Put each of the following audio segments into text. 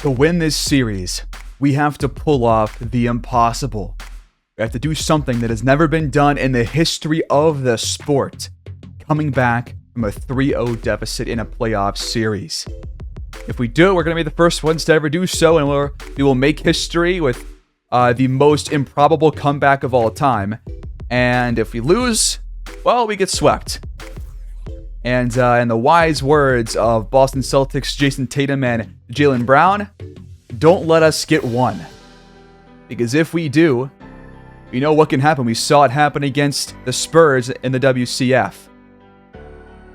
To win this series, we have to pull off the impossible. We have to do something that has never been done in the history of the sport, coming back from a 3-0 deficit in a playoff series. If we do it, we're going to be the first ones to ever do so, and we will make history with the most improbable comeback of all time. And if we lose, well, we get swept. And in the wise words of Boston Celtics Jason Tatum and Jaylen Brown, don't let us get one. Because if we do, you know what can happen. We saw it happen against the Spurs in the WCF.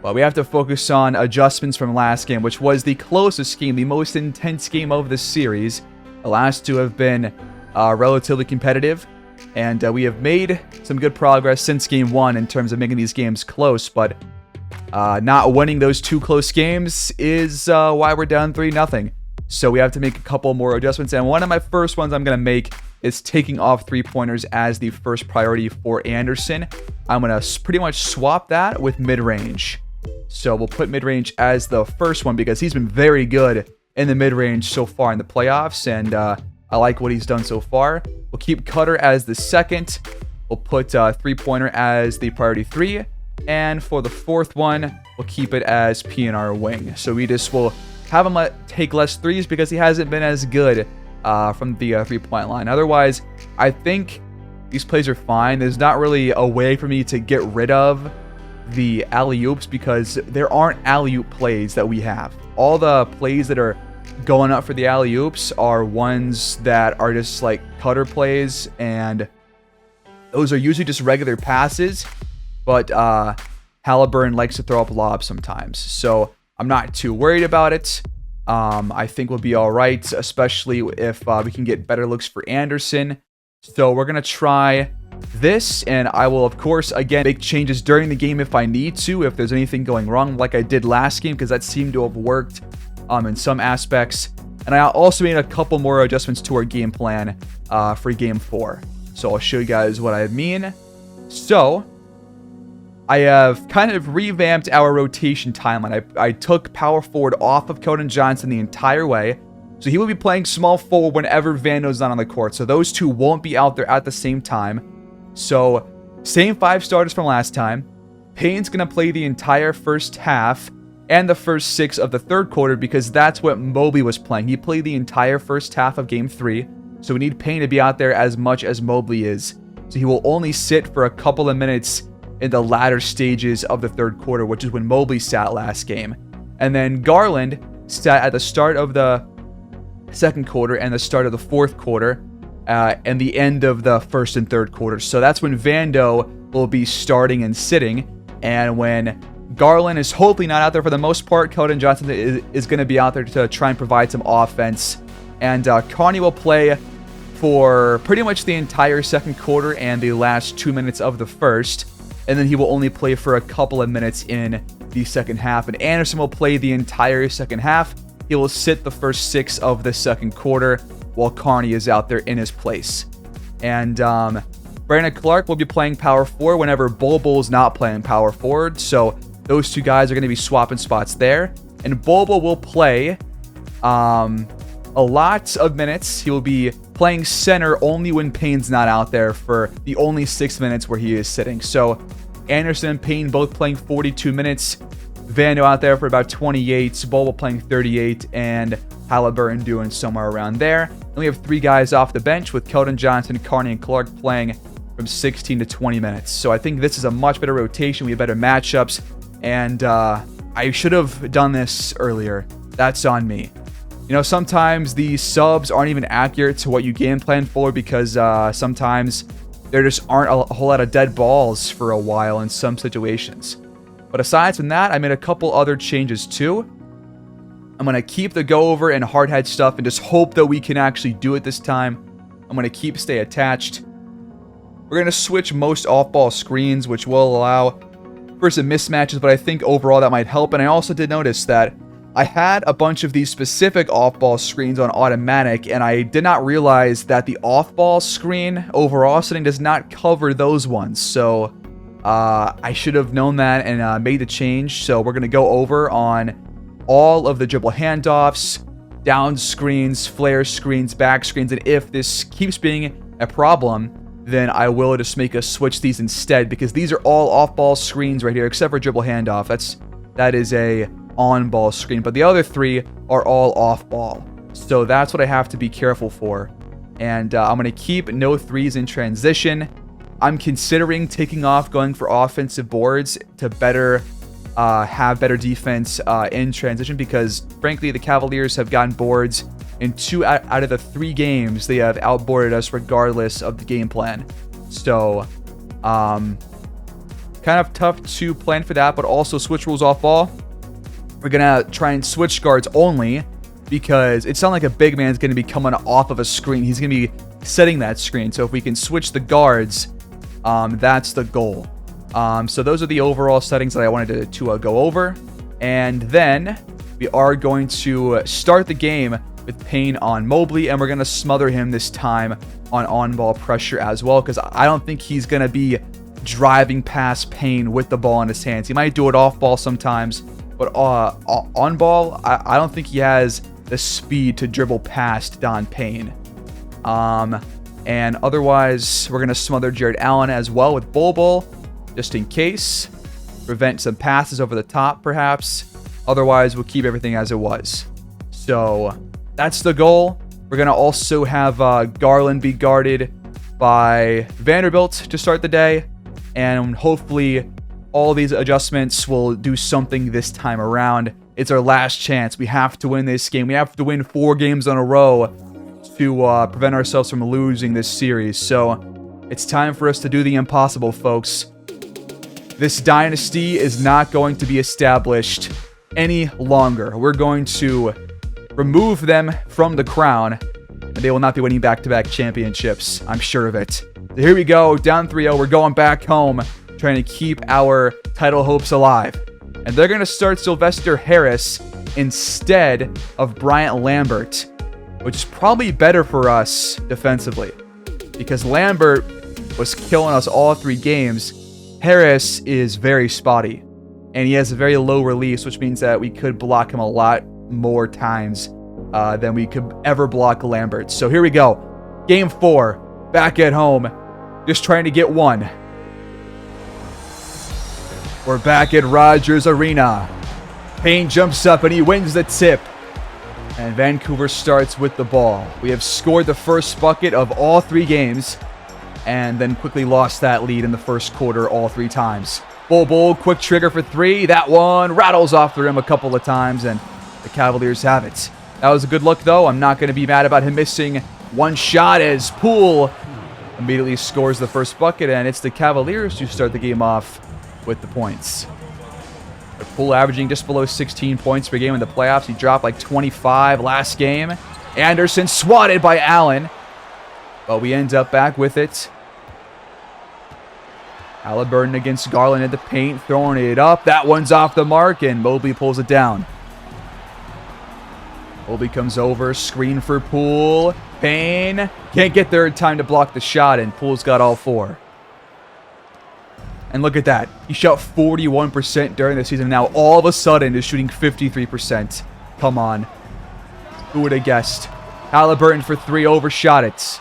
Well, we have to focus on adjustments from last game, which was the closest game, the most intense game of the series. The last two have been relatively competitive, and we have made some good progress since game one in terms of making these games close, but not winning those two close games is why we're down 3-0. So we have to make a couple more adjustments, and one of my first ones I'm going to make is taking off three-pointers as the first priority for Anderson. I'm going to pretty much swap that with mid-range. So we'll put mid-range as the first one because he's been very good in the mid-range so far in the playoffs, and I like what he's done so far. We'll keep Cutter as the second. We'll put three-pointer as the priority 3. And for the fourth one, we'll keep it as PNR wing. So we just will have him take less threes because he hasn't been as good from the three-point line. Otherwise, I think these plays are fine. There's not really a way for me to get rid of the alley-oops because there aren't alley-oop plays that we have. All the plays that are going up for the alley-oops are ones that are just like cutter plays, and those are usually just regular passes, but Halliburton likes to throw up lobs sometimes, so I'm not too worried about it. I think we'll be all right, especially if we can get better looks for Anderson. So we're going to try this, and I will, of course, again, make changes during the game if I need to, if there's anything going wrong like I did last game, because that seemed to have worked in some aspects. And I also made a couple more adjustments to our game plan for game 4. So I'll show you guys what I mean. So I have kind of revamped our rotation timeline. I took power forward off of Keldon Johnson the entire way. So he will be playing small forward whenever Vando's not on the court. So those two won't be out there at the same time. So same 5 starters from last time. Payne's going to play the entire first half and the first 6 of the third quarter because that's what Mobley was playing. He played the entire first half of game 3. So we need Payne to be out there as much as Mobley is. So he will only sit for a couple of minutes in the latter stages of the third quarter, which is when Mobley sat last game. And then Garland sat at the start of the second quarter and the start of the fourth quarter and the end of the first and third quarters. So that's when Vando will be starting and sitting. And when Garland is hopefully not out there for the most part, Keldon Johnson is going to be out there to try and provide some offense. And Carney will play for pretty much the entire second quarter and the last 2 minutes of the first. And then he will only play for a couple of minutes in the second half. And Anderson will play the entire second half. He will sit the first 6 of the second quarter while Carney is out there in his place. And Brandon Clark will be playing power forward whenever Bol Bol's not playing power forward. So those two guys are going to be swapping spots there. And Bol Bol will play a lot of minutes. He will be playing center only when Payne's not out there for the only 6 minutes where he is sitting. So Anderson and Payne both playing 42 minutes. Vando out there for about 28. Bol Bol playing 38. And Halliburton doing somewhere around there. And we have 3 guys off the bench with Keldon Johnson, Carney, and Clark playing from 16 to 20 minutes. So I think this is a much better rotation. We have better matchups. And I should have done this earlier. That's on me. You know, sometimes the subs aren't even accurate to what you game plan for because sometimes there just aren't a whole lot of dead balls for a while in some situations. But aside from that, I made a couple other changes too. I'm going to keep the go over and hard head stuff and just hope that we can actually do it this time. I'm going to stay attached. We're going to switch most off-ball screens, which will allow for some mismatches, but I think overall that might help. And I also did notice that I had a bunch of these specific off-ball screens on automatic, and I did not realize that the off-ball screen overall setting does not cover those ones. So I should have known that and made the change. So we're going to go over on all of the dribble handoffs, down screens, flare screens, back screens, and if this keeps being a problem, then I will just make us switch these instead, because these are all off-ball screens right here, except for dribble handoff. That is a on-ball screen, but the other 3 are all off-ball. So that's what I have to be careful for. And I'm going to keep no 3s in transition. I'm considering taking off going for offensive boards to better have better defense in transition, because frankly the Cavaliers have gotten boards in 2 out of the 3 games. They have outboarded us regardless of the game plan. So kind of tough to plan for that, but also switch rules off ball. We're going to try and switch guards only, because it's not like a big man's going to be coming off of a screen. He's going to be setting that screen. So if we can switch the guards, that's the goal. So those are the overall settings that I wanted to go over. And then we are going to start the game with Payne on Mobley, and we're going to smother him this time on-ball pressure as well, because I don't think he's going to be driving past Payne with the ball in his hands. He might do it off-ball sometimes, but on-ball, I don't think he has the speed to dribble past Don Payne. And otherwise, we're going to smother Jared Allen as well with Bol, just in case. Prevent some passes over the top, perhaps. Otherwise, we'll keep everything as it was. So that's the goal. We're going to also have Garland be guarded by Vanderbilt to start the day. And hopefully all these adjustments will do something this time around. It's our last chance. We have to win this game. We have to win 4 games in a row to prevent ourselves from losing this series. So it's time for us to do the impossible, folks. This dynasty is not going to be established any longer. We're going to remove them from the crown, and they will not be winning back-to-back championships. I'm sure of it. So here we go, down 3-0. We're going back home, trying to keep our title hopes alive. And they're going to start Sylvester Harris instead of Bryant Lambert, which is probably better for us defensively, because Lambert was killing us all 3 games. Harris is very spotty, and he has a very low release, which means that we could block him a lot more times than we could ever block Lambert. So here we go. Game 4, back at home, just trying to get 1. We're back at Rogers Arena. Payne jumps up and he wins the tip. And Vancouver starts with the ball. We have scored the first bucket of all 3 games, and then quickly lost that lead in the first quarter all 3 times. Bol, quick trigger for 3. That one rattles off the rim a couple of times, and the Cavaliers have it. That was a good look, though. I'm not going to be mad about him missing one shot, as Poole immediately scores the first bucket, and it's the Cavaliers who start the game off with the points. Poole averaging just below 16 points per game in the playoffs. He dropped like 25 last game. Anderson swatted by Allen, but we end up back with it. Halliburton against Garland in the paint, throwing it up. That one's off the mark, and Mobley pulls it down. Mobley comes over, screen for Poole. Payne can't get there in time to block the shot, and Poole's got all 4. And look at that. He shot 41% during the season. Now all of a sudden is shooting 53%. Come on. Who would have guessed? Halliburton for 3, overshot it.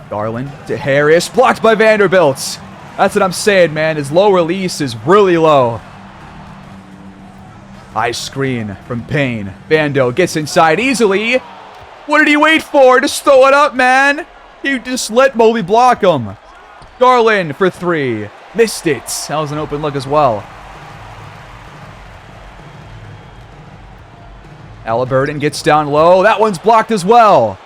Garland to Harris. Blocked by Vanderbilt. That's what I'm saying, man. His low release is really low. High screen from Payne. Vando gets inside easily. What did he wait for? Just throw it up, man. He just let Mobley block him. Garland for 3. Missed it. That was an open look as well. Halliburton gets down low. That one's blocked as well.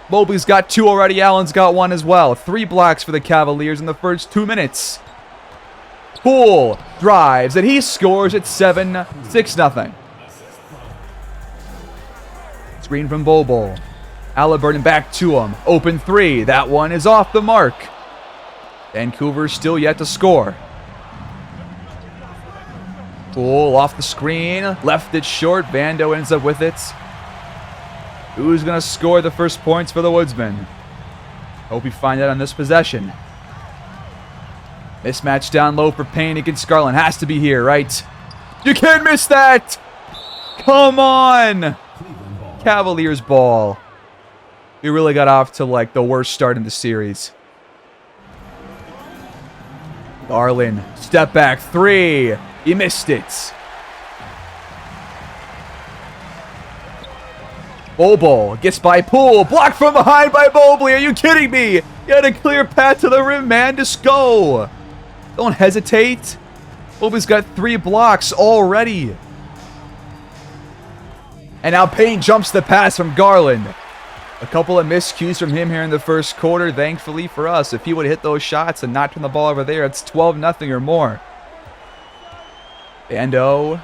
Mobley's got 2 already. Allen's got 1 as well. 3 blocks for the Cavaliers in the first 2 minutes. Poole drives, and he scores at 6-0. Screen from Bol. Halliburton back to him. Open 3. That one is off the mark. Vancouver still yet to score. Poole off the screen. Left it short. Vando ends up with it. Who's going to score the first points for the Woodsmen? Hope we find out on this possession. Mismatch down low for Payne against Garland. Has to be here, right? You can't miss that! Come on! Cavaliers ball. We really got off to like the worst start in the series. Garland, step back three. He missed it. Bobo gets by Poole. Blocked from behind by Mobley. Are you kidding me? You had a clear path to the rim, man. Just go. Don't hesitate. Mobley's got 3 blocks already. And now Payne jumps the pass from Garland. A couple of miscues from him here in the first quarter. Thankfully for us, if he would have hit those shots and not turn the ball over there, it's 12-0 or more. Bando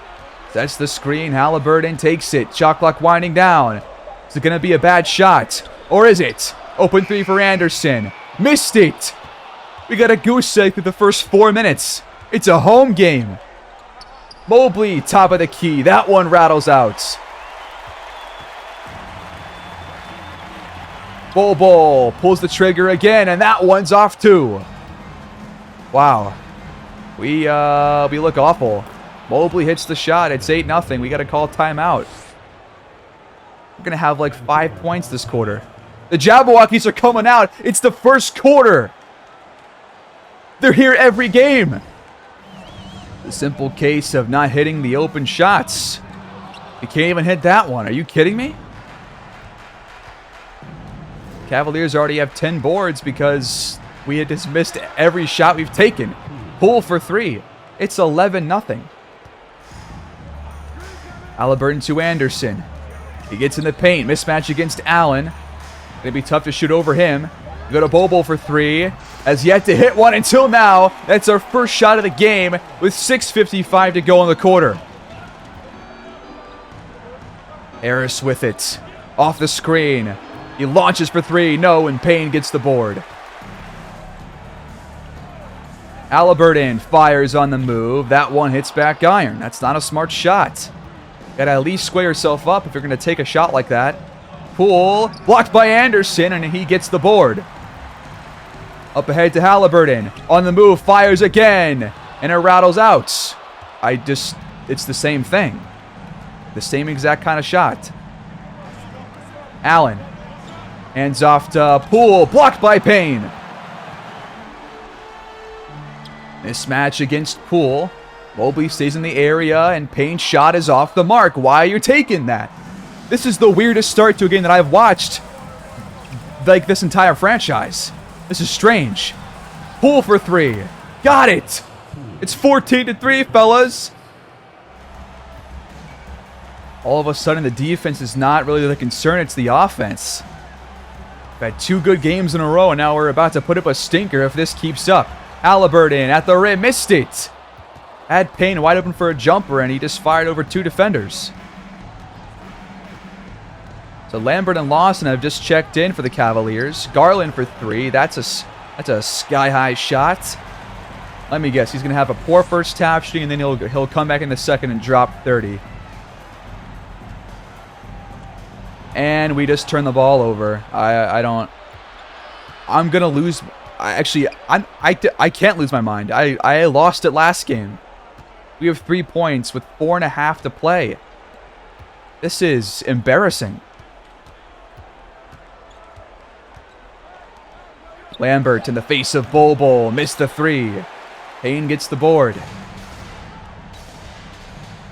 sets the screen. Halliburton takes it. Shot clock winding down. Is it going to be a bad shot? Or is it? Open 3 for Anderson. Missed it. We got a goose egg through the first 4 minutes. It's a home game. Mobley, top of the key. That one rattles out. Bobo pulls the trigger again, and that one's off too. Wow. We look awful. Mobley hits the shot. It's 8-0. We got to call timeout. We're going to have like 5 points this quarter. The Jabberwockies are coming out. It's the first quarter. They're here every game. The simple case of not hitting the open shots. You can't even hit that one. Are you kidding me? Cavaliers already have 10 boards because we had just missed every shot we've taken. Poole for 3. It's 11-0. Halliburton to Anderson. He gets in the paint. Mismatch against Allen. Gonna be tough to shoot over him. We go to Bobo for 3. Has yet to hit one until now. That's our first shot of the game with 6:55 to go in the quarter. Harris with it. Off the screen. He launches for 3. No, and Payne gets the board. Halliburton fires on the move. That one hits back iron. That's not a smart shot. Gotta at least square yourself up if you're gonna take a shot like that. Poole blocked by Anderson, and he gets the board. Up ahead to Halliburton. On the move, fires again, and it rattles out. It's the same thing. The same exact kind of shot. Allen. Hands off to Poole. Blocked by Payne. Mismatch against Poole. Mobley stays in the area, and Payne's shot is off the mark. Why are you taking that? This is the weirdest start to a game that I've watched like this entire franchise. This is strange. Poole for 3. Got it. It's 14-3, fellas. All of a sudden, the defense is not really the concern. It's the offense. We've had 2 good games in a row, and now we're about to put up a stinker if this keeps up. Halliburton at the rim. Missed it. Had Payne wide open for a jumper, and he just fired over 2 defenders. So Lambert and Lawson have just checked in for the Cavaliers. Garland for 3. That's a sky-high shot. Let me guess. He's going to have a poor first half shooting, and then he'll come back in the second and drop 30. And we just turn the ball over. I'm going to lose. I can't lose my mind. I lost it last game. We have 3 points with 4.5 to play. This is embarrassing. Lambert in the face of Bobo. Missed the 3. Payne gets the board.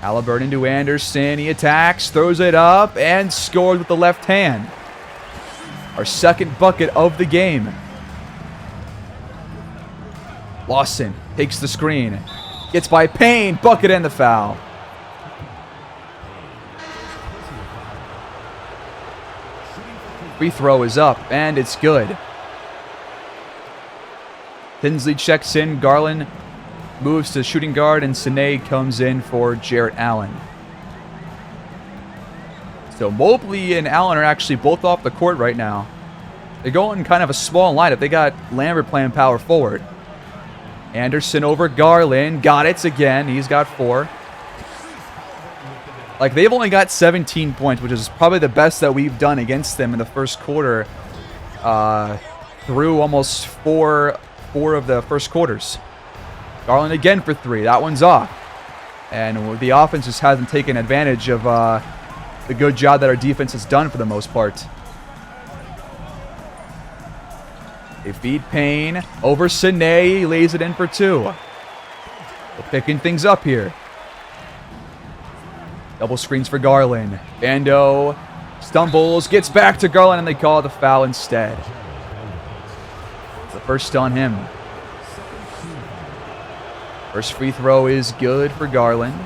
Halliburton to Anderson. He attacks, throws it up, and scored with the left hand. Our second bucket of the game. Lawson takes the screen. Gets by Payne. Bucket and the foul. Free throw is up, and it's good. Tinsley checks in. Garland moves to shooting guard, and Sine comes in for Jarrett Allen. So Mobley and Allen are actually both off the court right now. They're going kind of a small lineup. They got Lambert playing power forward. Anderson over Garland. Got it again. He's got 4. Like, they've only got 17 points, which is probably the best that we've done against them in the first quarter through almost four of the first quarters. Garland again for 3. That one's off. And the offense just hasn't taken advantage of the good job that our defense has done for the most part. They feed Payne over Sine. He lays it in for 2. We're picking things up here. Double screens for Garland. Vando stumbles, gets back to Garland, and they call the foul instead. The first on him. First free throw is good for Garland.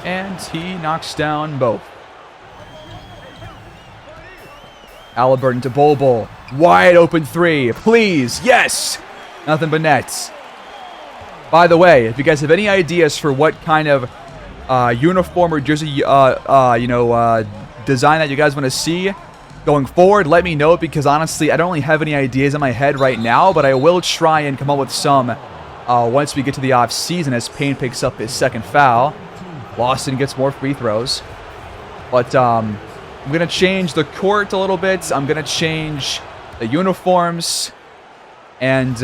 And he knocks down both. Halliburton to Bol. Wide open 3. Please. Yes. Nothing but nets. By the way, if you guys have any ideas for what kind of uniform or jersey, design that you guys want to see going forward, let me know, because honestly, I don't really have any ideas in my head right now, but I will try and come up with some once we get to the off season as Payne picks up his second foul. Lawson gets more free throws. But I'm going to change the court a little bit. I'm going to change the uniforms. And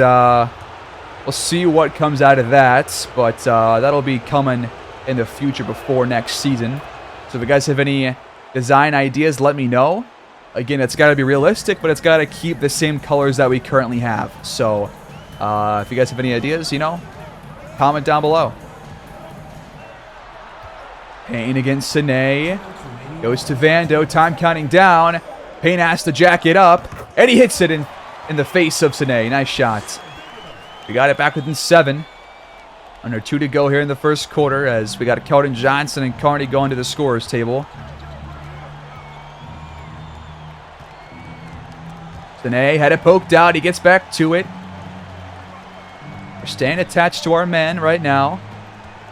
we'll see what comes out of that. But that'll be coming in the future before next season. So if you guys have any design ideas, let me know. Again, it's got to be realistic, but it's got to keep the same colors that we currently have. So if you guys have any ideas, comment down below. Payne against Sine. Goes to Vando. Time counting down. Payne has to jack it up. And he hits it in the face of Sine. Nice shot. We got it back within 7. Under 2 to go here in the first quarter as we got Keldon Johnson and Carney going to the scorer's table. Sine had it poked out. He gets back to it. We're staying attached to our men right now.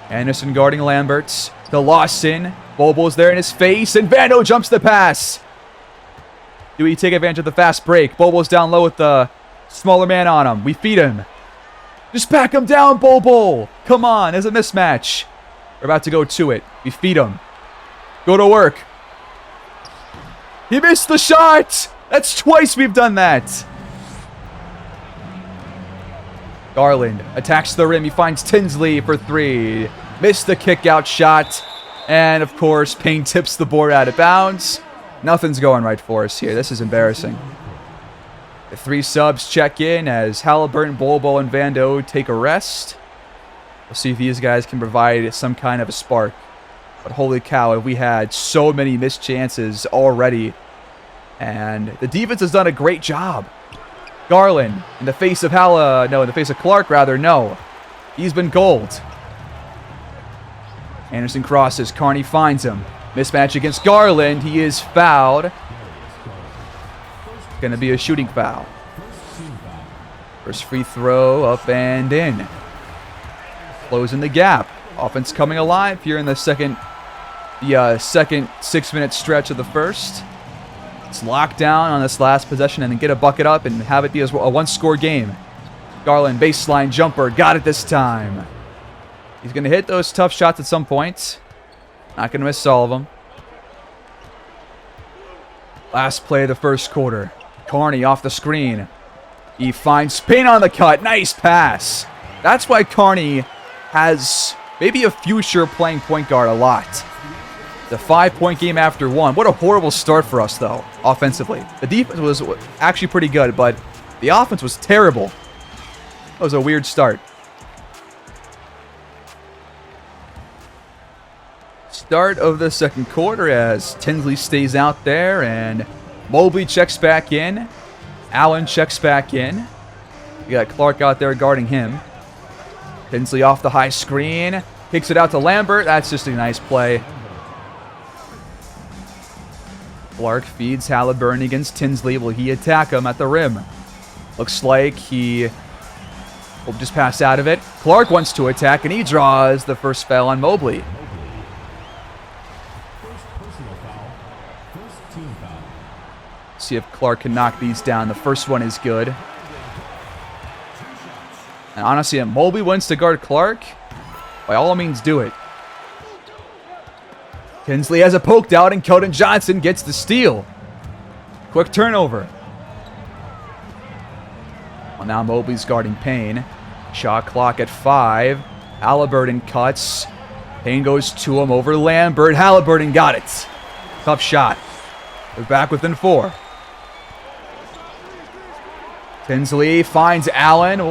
Anderson guarding Lamberts. To Lawson. Bol's there in his face. And Vando jumps the pass. Do we take advantage of the fast break? Bol's down low with the smaller man on him. We feed him. Just back him down, Bol. Come on. There's a mismatch. We're about to go to it. We feed him. Go to work. He missed the shot. That's twice we've done that. Garland attacks the rim. He finds Tinsley for 3. Missed the kick-out shot. And, of course, Payne tips the board out of bounds. Nothing's going right for us here. This is embarrassing. The 3 subs check in as Halliburton, Bol, and Vando take a rest. We'll see if these guys can provide some kind of a spark. But holy cow, have we had so many missed chances already. And the defense has done a great job. Garland, in the face of Clark, rather. No. He's been gold. Anderson crosses. Carney finds him. Mismatch against Garland. He is fouled. Going to be a shooting foul. First free throw up and in. Closing the gap. Offense coming alive here in the second 6-minute stretch of the first. Let's lock down on this last possession and then get a bucket up and have it be a one-score game. Garland, baseline jumper. Got it this time. He's going to hit those tough shots at some point. Not going to miss all of them. Last play of the first quarter. Carney off the screen. He finds Payne on the cut. Nice pass. That's why Carney has maybe a future playing point guard a lot. The 5-point game after 1. What a horrible start for us, though, offensively. The defense was actually pretty good, but the offense was terrible. It was a weird start. Start of the second quarter as Tinsley stays out there and Mobley checks back in. Allen checks back in. You got Clark out there guarding him. Tinsley off the high screen. Kicks it out to Lambert. That's just a nice play. Clark feeds Halliburton against Tinsley. Will he attack him at the rim? Looks like he will just pass out of it. Clark wants to attack, and he draws the first foul on Mobley. See if Clark can knock these down. The first one is good. And honestly, if Mobley wants to guard Clark, by all means, do it. Tinsley has it poked out, and Keldon Johnson gets the steal. Quick turnover. Well, now Mobley's guarding Payne. Shot clock at 5. Halliburton cuts. Payne goes to him over Lambert. Halliburton got it. Tough shot. They're back within 4. Tinsley finds Allen.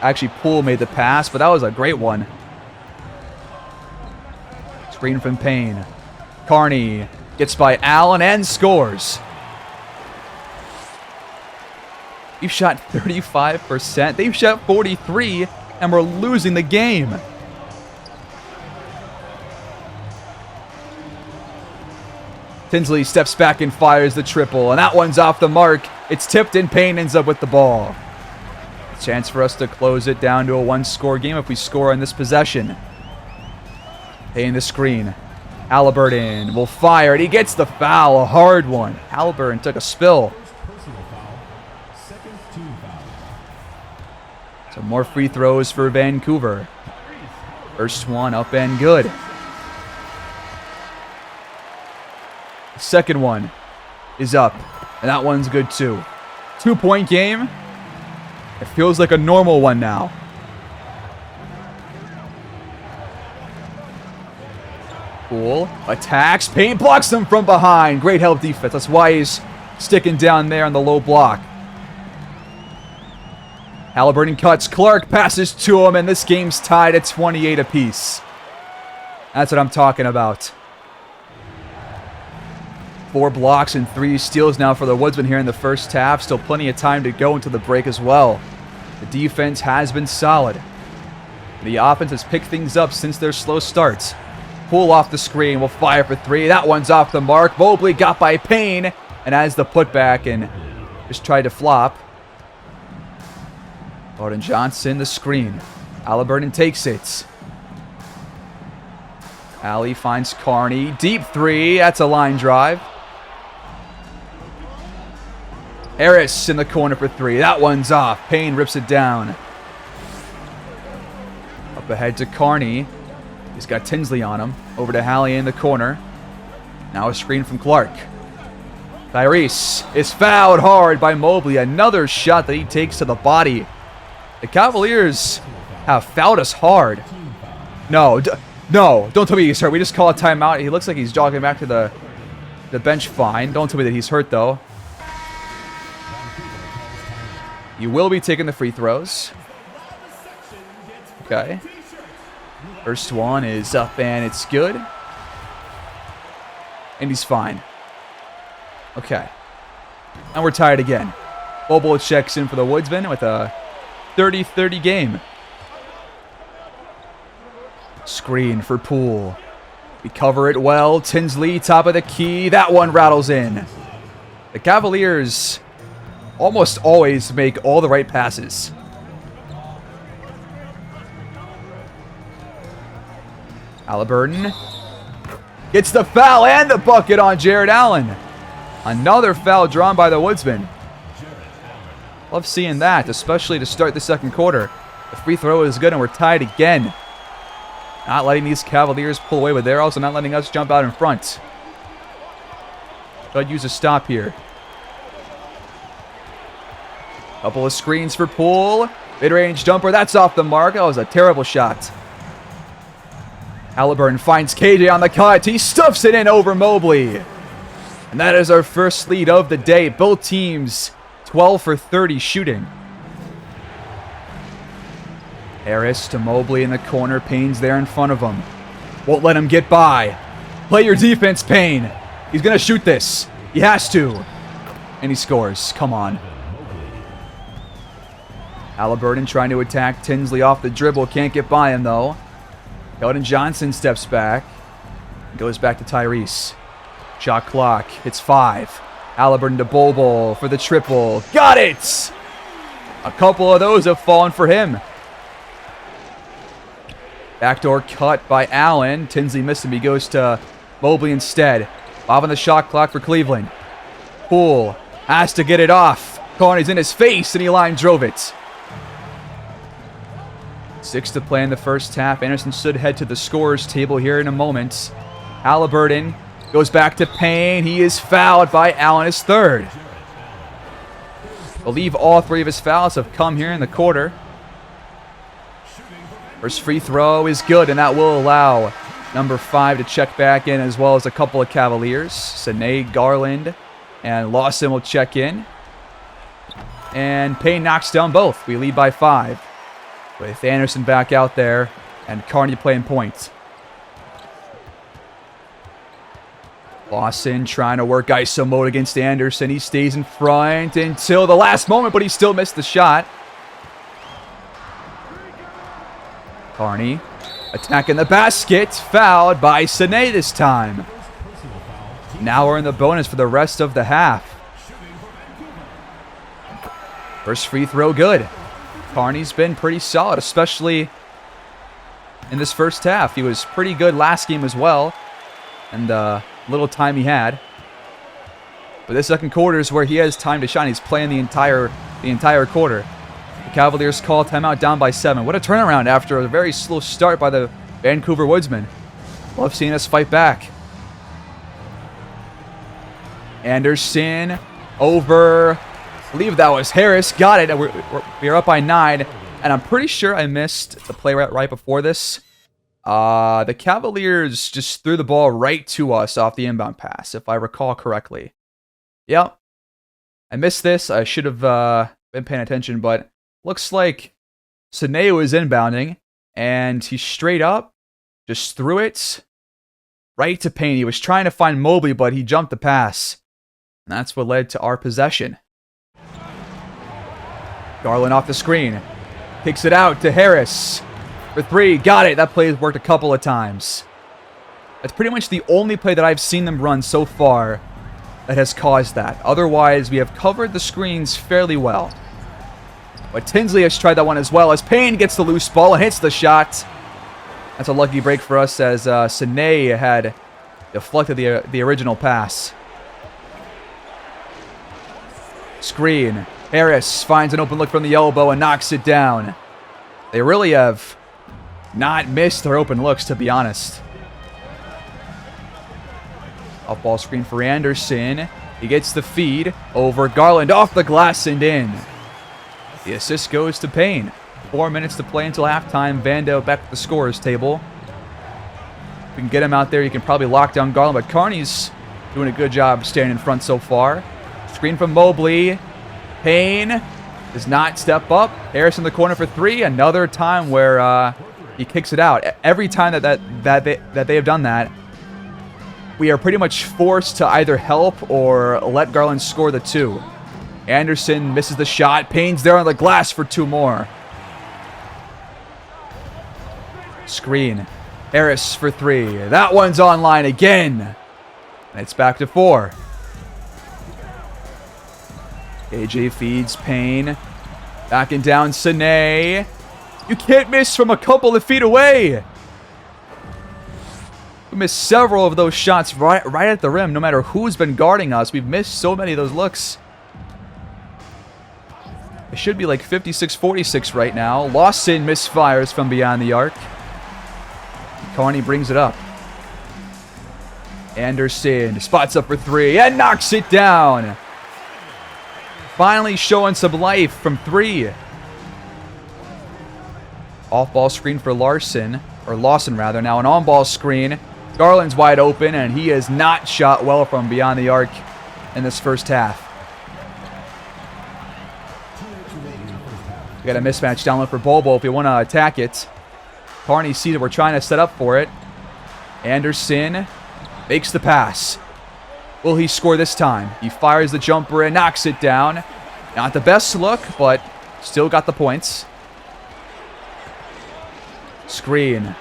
Actually, Poole made the pass, but that was a great one. Screen from Payne. Carney gets by Allen and scores. We've shot 35%. They've shot 43%, and we're losing the game. Tinsley steps back and fires the triple, and that one's off the mark. It's tipped, and Payne ends up with the ball. A chance for us to close it down to a 1-score game if we score on this possession. Payne the screen. Halliburton will fire, and he gets the foul, a hard one. Halliburton took a spill. So more free throws for Vancouver. First one up and good. Second one is up, and that one's good too. 2-point game. It feels like a normal one now. Poole attacks. Payne blocks him from behind. Great help defense. That's why he's sticking down there on the low block. Halliburton cuts. Clark passes to him, and this game's tied at 28 apiece. That's what I'm talking about. 4 blocks and 3 steals now for the Woodsmen here in the first half. Still plenty of time to go into the break as well. The defense has been solid. The offense has picked things up since their slow starts. Poole off the screen will fire for 3. That one's off the mark. Mobley got by Payne and has the putback and just tried to flop. Gordon Johnson the screen. Halliburton takes it. Alley finds Carney. Deep 3. That's a line drive. Harris in the corner for 3. That one's off. Payne rips it down. Up ahead to Carney. He's got Tinsley on him. Over to Hallie in the corner. Now a screen from Clark. Tyrese is fouled hard by Mobley. Another shot that he takes to the body. The Cavaliers have fouled us hard. No, don't tell me he's hurt. We just call a timeout. He looks like he's jogging back to the bench fine. Don't tell me that he's hurt, though. You will be taking the free throws. Okay. First one is up, and it's good. And he's fine. Okay. And we're tied again. Bobo checks in for the Woodsmen with a 30-30 game. Screen for Poole. We cover it well. Tinsley, top of the key. That one rattles in. The Cavaliers almost always make all the right passes. Halliburton gets the foul and the bucket on Jared Allen. Another foul drawn by the Woodsmen. Love seeing that, especially to start the second quarter. The free throw is good, and we're tied again. Not letting these Cavaliers pull away, but they're also not letting us jump out in front. Should use a stop here. Couple of screens for Poole. Mid-range jumper, that's off the mark. That was a terrible shot. Halliburton finds KJ on the cut. He stuffs it in over Mobley. And that is our first lead of the day. Both teams 12 for 30 shooting. Harris to Mobley in the corner. Payne's there in front of him. Won't let him get by. Play your defense, Payne. He's going to shoot this. He has to. And he scores. Come on. Halliburton trying to attack Tinsley off the dribble. Can't get by him, though. Gordon Johnson steps back. Goes back to Tyrese. Shot clock. It's 5. Halliburton to Bobo for the triple. Got it! A couple of those have fallen for him. Backdoor cut by Allen. Tinsley missed him. He goes to Mobley instead. Bob on the shot clock for Cleveland. Poole has to get it off. Carney's in his face, and he line drove it. 6 to play in the first half. Anderson should head to the scorers table here in a moment. Halliburton goes back to Payne. He is fouled by Allen, his third. I believe all 3 of his fouls have come here in the quarter. First free throw is good, and that will allow number 5 to check back in, as well as a couple of Cavaliers. Sané, Garland, and Lawson will check in. And Payne knocks down both. We lead by 5. With Anderson back out there and Carney playing point. Lawson trying to work ISO mode against Anderson. He stays in front until the last moment, but he still missed the shot. Carney attacking the basket. Fouled by Sané this time. Now we're in the bonus for the rest of the half. First free throw good. Carney's been pretty solid, especially in this first half. He was pretty good last game as well. And little time he had. But this second quarter is where he has time to shine. He's playing the entire quarter. The Cavaliers call timeout down by 7. What a turnaround after a very slow start by the Vancouver Woodsmen. Love seeing us fight back. Anderson over, I believe that was Harris. Got it. We're up by 9. And I'm pretty sure I missed the play right before this. The Cavaliers just threw the ball right to us off the inbound pass, if I recall correctly. Yep. I missed this. I should have been paying attention, but looks like Sané was inbounding, and he straight up just threw it right to Payne. He was trying to find Mobley, but he jumped the pass. And that's what led to our possession. Garland off the screen. Kicks it out to Harris. For 3, got it. That play has worked a couple of times. That's pretty much the only play that I've seen them run so far that has caused that. Otherwise, we have covered the screens fairly well. But Tinsley has tried that one as well as Payne gets the loose ball and hits the shot. That's a lucky break for us as Sané had deflected the original pass. Screen. Harris finds an open look from the elbow and knocks it down. They really have not missed their open looks, to be honest. Off ball screen for Anderson. He gets the feed over Garland off the glass and in. The assist goes to Payne. 4 minutes to play until halftime. Vando back at the scorer's table. If we can get him out there, you can probably lock down Garland, but Carney's doing a good job staying in front so far. Screen from Mobley. Payne does not step up. Harris in the corner for 3. Another time where he kicks it out. Every time that they have done that, we are pretty much forced to either help or let Garland score the 2. Anderson misses the shot. Payne's there on the glass for 2 more. Screen. Harris for 3. That one's online again. And it's back to 4. AJ feeds Payne. Backing down Sané. You can't miss from a couple of feet away. We missed several of those shots right at the rim, no matter who's been guarding us. We've missed so many of those looks. It should be like 56-46 right now. Lawson misfires from beyond the arc. Carney brings it up. Anderson spots up for 3 and knocks it down. Finally showing some life from 3. Off-ball screen for Lawson rather. Now an on-ball screen. Garland's wide open, and he has not shot well from beyond the arc in this first half. We got a mismatch down low for Bobo if you want to attack it. Carney sees that we're trying to set up for it. Anderson makes the pass. Will he score this time? He fires the jumper and knocks it down. Not the best look, but still got the points. Screen.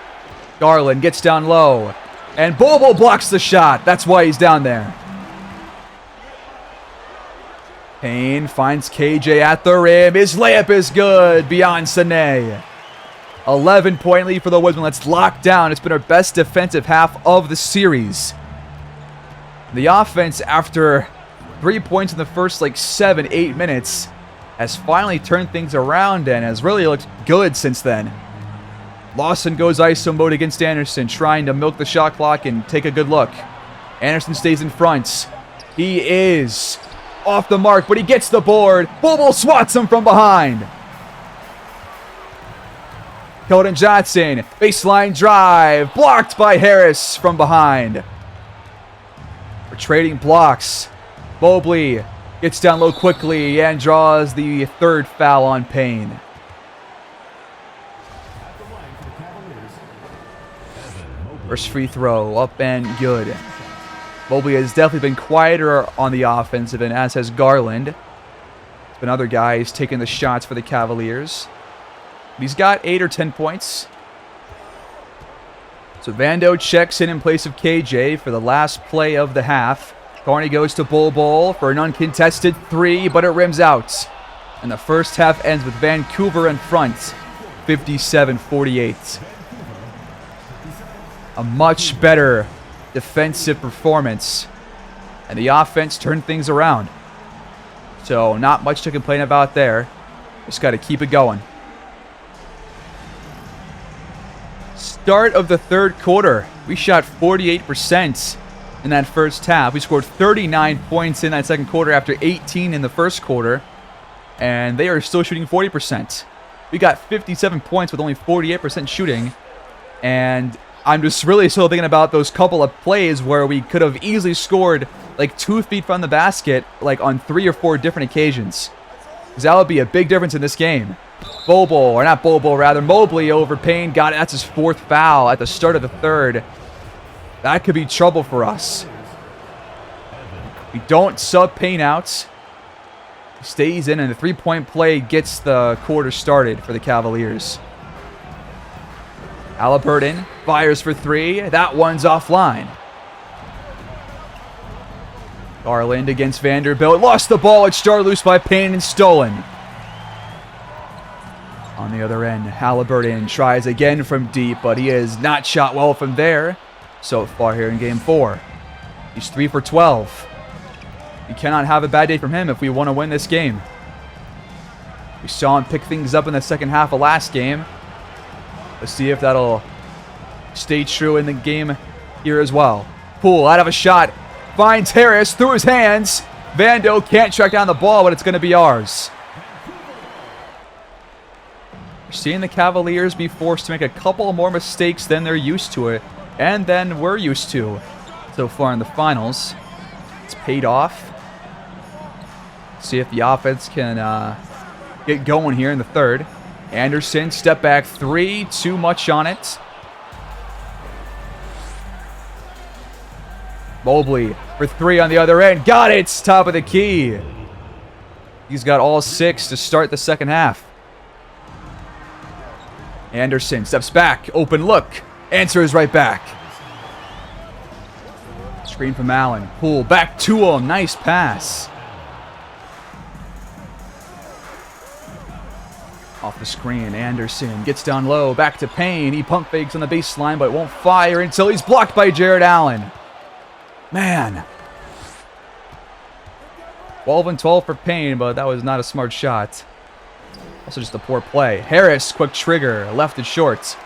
Garland gets down low. And Bobo blocks the shot. That's why he's down there. Payne finds KJ at the rim. His layup is good beyond Sané. 11-point lead for the Woodsmen. Let's lock down. It's been our best defensive half of the series. The offense, after 3 points in the first 7-8 minutes, has finally turned things around and has really looked good since then. Lawson goes ISO mode against Anderson, trying to milk the shot clock and take a good look. Anderson stays in front. He is off the mark, but he gets the board. Bobo swats him from behind. Keldon Johnson, baseline drive, blocked by Harris from behind. We're trading blocks. Mobley gets down low quickly and draws the third foul on Payne. First free throw, up and good. Mobley has definitely been quieter on the offensive end, as has Garland. There's been other guys taking the shots for the Cavaliers. He's got 8 or 10 points. So Vando checks in place of KJ for the last play of the half. Carney goes to Bol for an uncontested 3, but it rims out. And the first half ends with Vancouver in front, 57-48. A much better defensive performance. And the offense turned things around. So not much to complain about there. Just got to keep it going. Start of the third quarter, we shot 48% in that first half. We scored 39 points in that second quarter after 18 in the first quarter, and they are still shooting 40%. We got 57 points with only 48% shooting, and I'm just really still thinking about those couple of plays where we could have easily scored like 2 feet from the basket, like on 3 or 4 different occasions. Because that would be a big difference in this game. Mobley over Payne. Got it. That's his 4th foul at the start of the third. That could be trouble for us. We don't sub Payne out. He stays in, and the 3-point play gets the quarter started for the Cavaliers. Halliburton fires for 3. That one's offline. Garland against Vanderbilt. Lost the ball. It's started loose by Payne and stolen. On the other end, Halliburton tries again from deep, but he has not shot well from there so far here in Game 4. He's 3 for 12. You cannot have a bad day from him if we want to win this game. We saw him pick things up in the second half of last game. Let's see if that'll stay true in the game here as well. Poole out of a shot. Finds Harris through his hands. Vando can't track down the ball, but it's going to be ours. We're seeing the Cavaliers be forced to make a couple more mistakes than they're used to it, and than we're used to so far in the finals. It's paid off. See if the offense can get going here in the third. Anderson, step back 3, too much on it. Mobley for 3 on the other end. Got it! Top of the key. He's got all 6 to start the second half. Anderson steps back. Open look. Answers right back. Screen from Allen. Poole back to him. Nice pass. Off the screen, Anderson gets down low. Back to Payne. He pump fakes on the baseline, but won't fire until he's blocked by Jared Allen. Man. 12 and 12 for Payne, but that was not a smart shot. Also just a poor play. Harris, quick trigger. Left it short.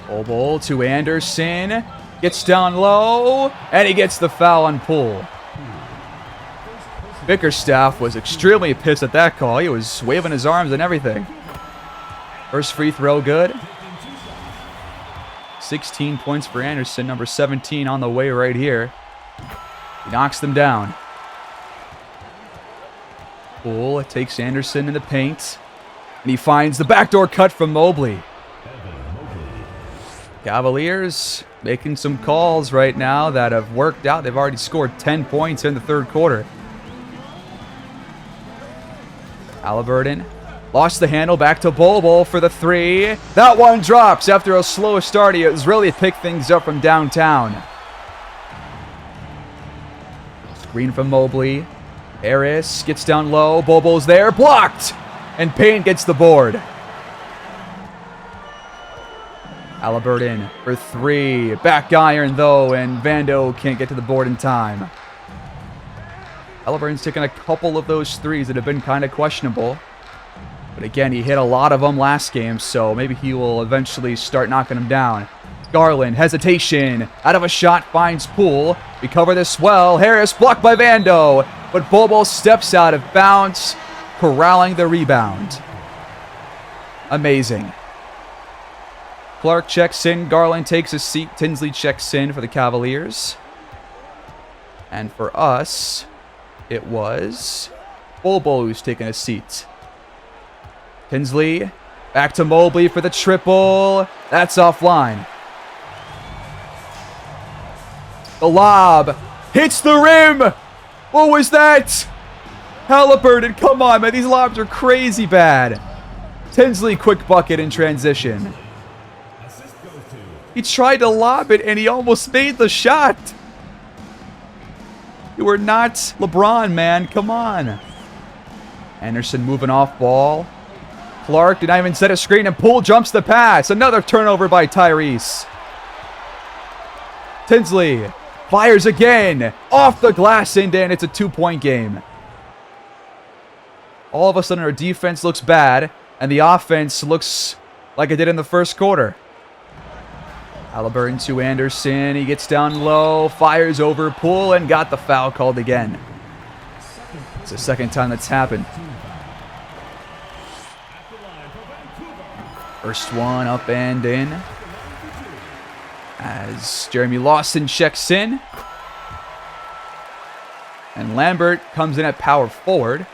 Bol to Anderson. Gets down low. And he gets the foul on Poole. Bickerstaff was extremely pissed at that call. He was waving his arms and everything. First free throw good. 16 points for Anderson. Number 17 on the way right here. He knocks them down. Poole takes Anderson in the paint. And he finds the backdoor cut from Mobley. Cavaliers making some calls right now that have worked out. They've already scored 10 points in the third quarter. Halliburton lost the handle, back to Bol for the 3. That one drops after a slow start. He has really picked things up from downtown. Screen from Mobley. Harris gets down low. Bol's there. Blocked. And Payne gets the board. Halliburton for 3. Back iron, though, and Vando can't get to the board in time. Halliburton's taken a couple of those threes that have been kind of questionable. But again, he hit a lot of them last game, so maybe he will eventually start knocking them down. Garland, hesitation. Out of a shot, finds Poole. We cover this well. Harris blocked by Vando. But Bol steps out of bounds, corralling the rebound. Amazing. Clark checks in. Garland takes a seat. Tinsley checks in for the Cavaliers. And for us, it was Bobo who's taking a seat. Tinsley back to Mobley for the triple. That's offline. The lob hits the rim. What was that? Halliburton, come on, man. These lobs are crazy bad. Tinsley, quick bucket in transition. He tried to lob it, and he almost made the shot. You are not LeBron, man. Come on. Anderson moving off ball. Clark did not even set a screen, and Poole jumps the pass. Another turnover by Tyrese. Tinsley fires again. Off the glass, and it's a 2-point game. All of a sudden, our defense looks bad, and the offense looks like it did in the first quarter. Halliburton to Anderson. He gets down low, fires over Poole, and got the foul called again. It's the second time that's happened. First one up and in. As Jeremy Lawson checks in. And Lambert comes in at power forward.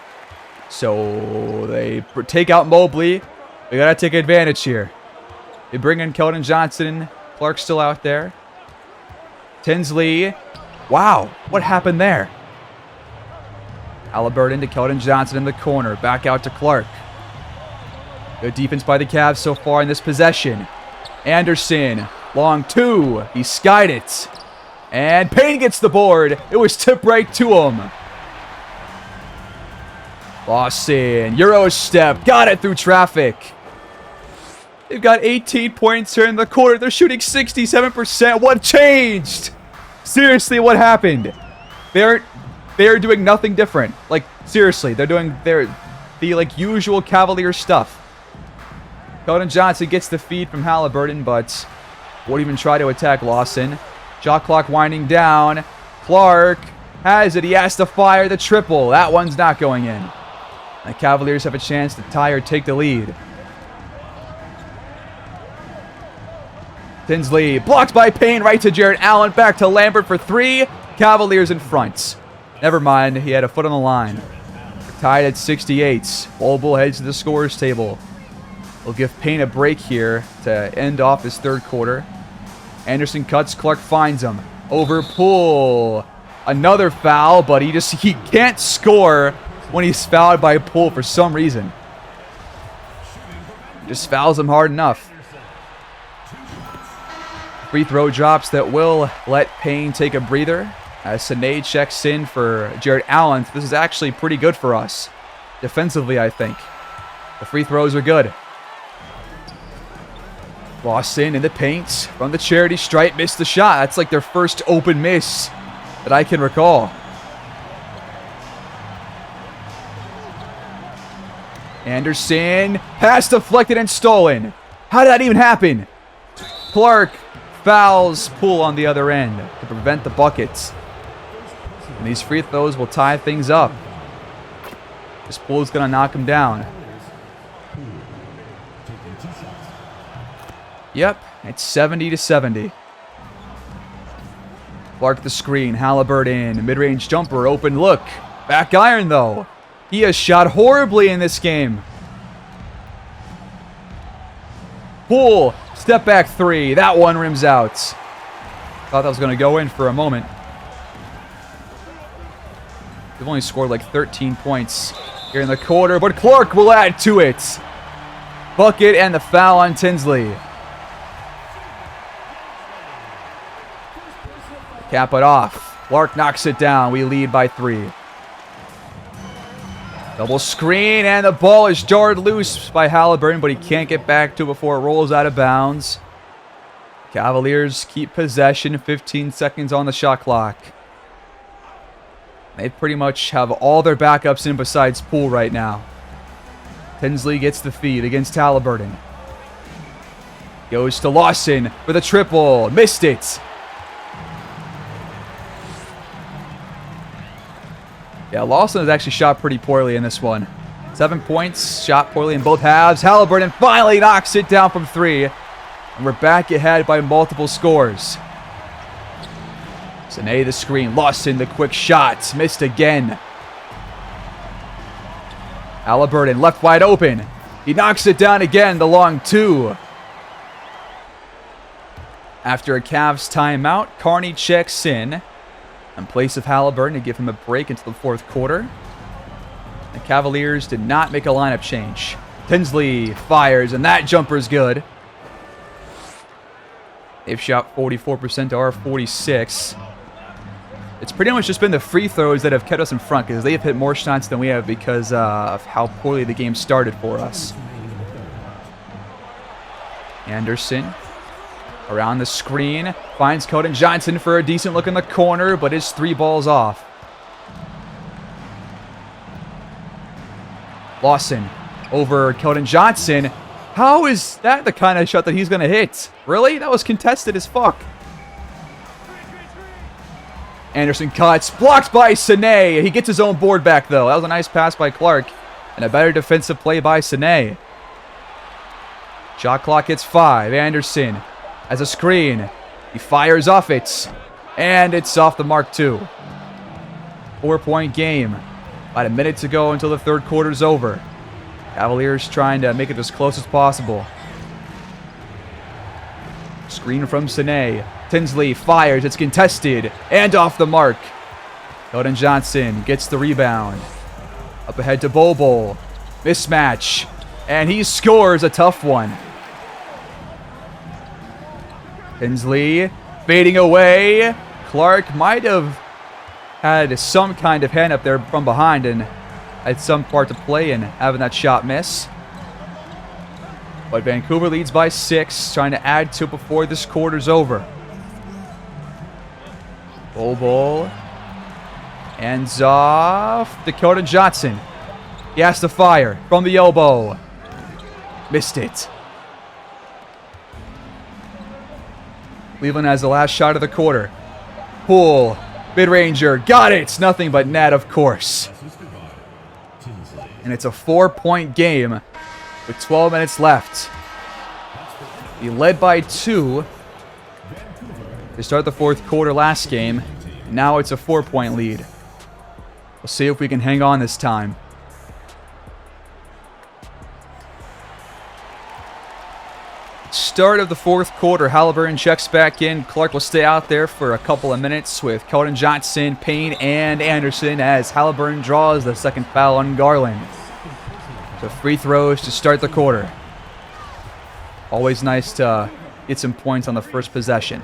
So they take out Mobley. We got to take advantage here. They bring in Keldon Johnson. Clark's still out there. Tinsley. Wow, what happened there? Halliburton to Keldon Johnson in the corner. Back out to Clark. Good defense by the Cavs so far in this possession. Anderson, long two. He skied it. And Payne gets the board. It was tipped right to him. Lawson, Euro step. Got it through traffic. They've got 18 points here in the quarter. They're shooting 67%. What changed? Seriously, what happened? They're doing nothing different. Like, seriously, they're doing the like usual Cavalier stuff. Keldon Johnson gets the feed from Halliburton, but won't even try to attack Lawson. Shot clock winding down. Clark has it. He has to fire the triple. That one's not going in. The Cavaliers have a chance to tie or take the lead. Tinsley blocked by Payne, right to Jarrett Allen, back to Lambert for three. Cavaliers in front. Never mind, he had a foot on the line. We're tied at 68. Bull heads to the scorers table. We'll give Payne a break here to end off his third quarter. Anderson cuts, Clark finds him. Over Poole. Another foul, but he can't score when he's fouled by Poole for some reason. Just fouls him hard enough. Free throw drops that will let Payne take a breather. As Sine checks in for Jarrett Allen. This is actually pretty good for us. Defensively, I think. The free throws are good. Lawson in the paint from the charity stripe. Missed the shot. That's like their first open miss that I can recall. Anderson. Pass deflected and stolen. How did that even happen? Clark fouls Poole on the other end to prevent the buckets. And these free throws will tie things up. This Poole's going to knock him down. Yep, it's 70-70. Clark the screen. Halliburton, mid-range jumper, open look. Back iron, though. He has shot horribly in this game. Poole, step back three. That one rims out. Thought that was going to go in for a moment. They've only scored like 13 points here in the quarter, but Clark will add to it. Bucket and the foul on Tinsley. Cap it off. Clark knocks it down. We lead by 3. Double screen, and the ball is jarred loose by Halliburton, but he can't get back to it before it rolls out of bounds. Cavaliers keep possession. 15 seconds on the shot clock. They pretty much have all their backups in besides Poole right now. Tinsley gets the feed against Halliburton. Goes to Lawson for the triple. Missed it. Yeah, Lawson has actually shot pretty poorly in this one. 7 points, shot poorly in both halves. Halliburton finally knocks it down from 3. And we're back ahead by multiple scores. Sané the screen. Lawson the quick shot. Missed again. Halliburton left wide open. He knocks it down again. The long 2. After a Cavs timeout, Carney checks in place of Halliburton to give him a break into the fourth quarter. The Cavaliers did not make a lineup change. Tinsley fires, and that jumper's good. They've shot 44% to our 46. It's pretty much just been the free throws that have kept us in front because they've hit more shots than we have because of how poorly the game started for us. Anderson around the screen. Finds Keldon Johnson for a decent look in the corner, but his 3 balls off. Lawson over Keldon Johnson. How is that the kind of shot that he's going to hit? Really? That was contested as fuck. Anderson cuts. Blocked by Sané. He gets his own board back, though. That was a nice pass by Clark. And a better defensive play by Sané. Shot clock hits 5. Anderson as a screen. He fires off it. And it's off the mark, too. 4-point game. About a minute to go until the third quarter's over. Cavaliers trying to make it as close as possible. Screen from Sané. Tinsley fires. It's contested. And off the mark. Keldon Johnson gets the rebound. Up ahead to Bobo. Mismatch. And he scores a tough one. Tinsley fading away. Clark might have had some kind of hand up there from behind and had some part to play in having that shot miss. But Vancouver leads by 6, trying to add to before this quarter's over. Bobo hands off to Keldon Johnson. He has to fire from the elbow. Missed it. Cleveland has the last shot of the quarter. Poole, mid-ranger, got it. Nothing but net, of course. And it's a 4-point game with 12 minutes left. He led by 2 to start the fourth quarter last game. Now it's a 4-point lead. We'll see if we can hang on this time. Start of the fourth quarter. Halliburton checks back in. Clark will stay out there for a couple of minutes with Keldon Johnson, Payne, and Anderson as Halliburton draws the second foul on Garland. So free throws to start the quarter. Always nice to get some points on the first possession.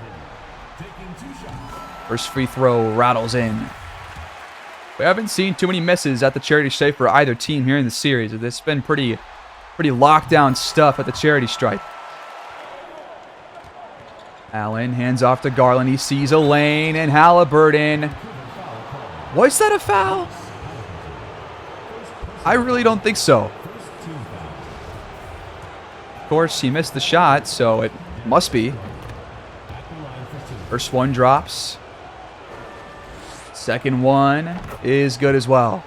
First free throw rattles in. We haven't seen too many misses at the charity stripe for either team here in the series. It's been pretty lockdown stuff at the charity stripe. Allen hands off to Garland. He sees a lane, and Halliburton. Was that a foul? I really don't think so. Of course, he missed the shot, so it must be. First one drops. Second one is good as well.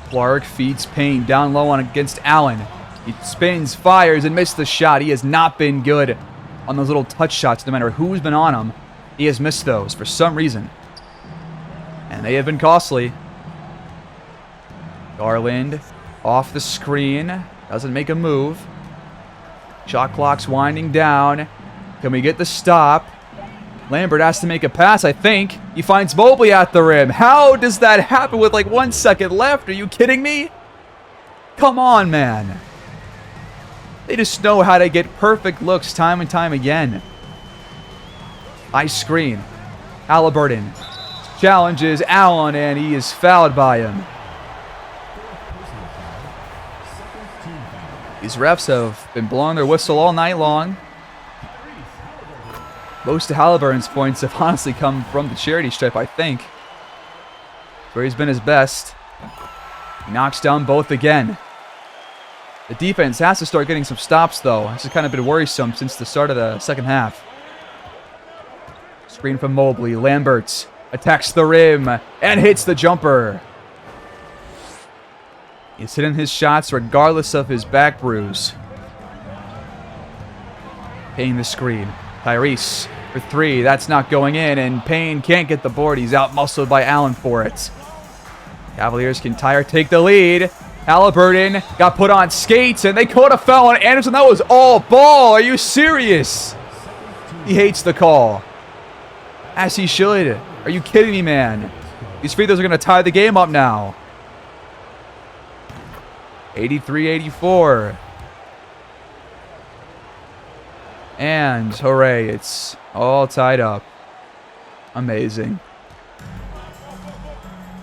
Clark feeds Payne down low on against Allen. He spins, fires, and missed the shot. He has not been good on those little touch shots, no matter who's been on him. He has missed those for some reason. And they have been costly. Garland off the screen. Doesn't make a move. Shot clock's winding down. Can we get the stop? Lambert has to make a pass, I think. He finds Mobley at the rim. How does that happen with like 1 second left? Are you kidding me? Come on, man. They just know how to get perfect looks time and time again. High screen. Halliburton challenges Allen, and he is fouled by him. These refs have been blowing their whistle all night long. Most of Halliburton's points have honestly come from the charity stripe, I think. Where he's been his best. He knocks down both again. The defense has to start getting some stops, though. This has kind of been worrisome since the start of the second half. Screen from Mobley. Lambert attacks the rim and hits the jumper. He's hitting his shots regardless of his back bruise. Payne the screen. Tyrese for 3. That's not going in, and Payne can't get the board. He's out-muscled by Allen for it. Cavaliers can take the lead. Halliburton got put on skates, and they caught a foul on Anderson. That was all ball. Are you serious? He hates the call. As he should. Are you kidding me, man? These free throws are going to tie the game up now. 83-84. And hooray, it's all tied up. Amazing.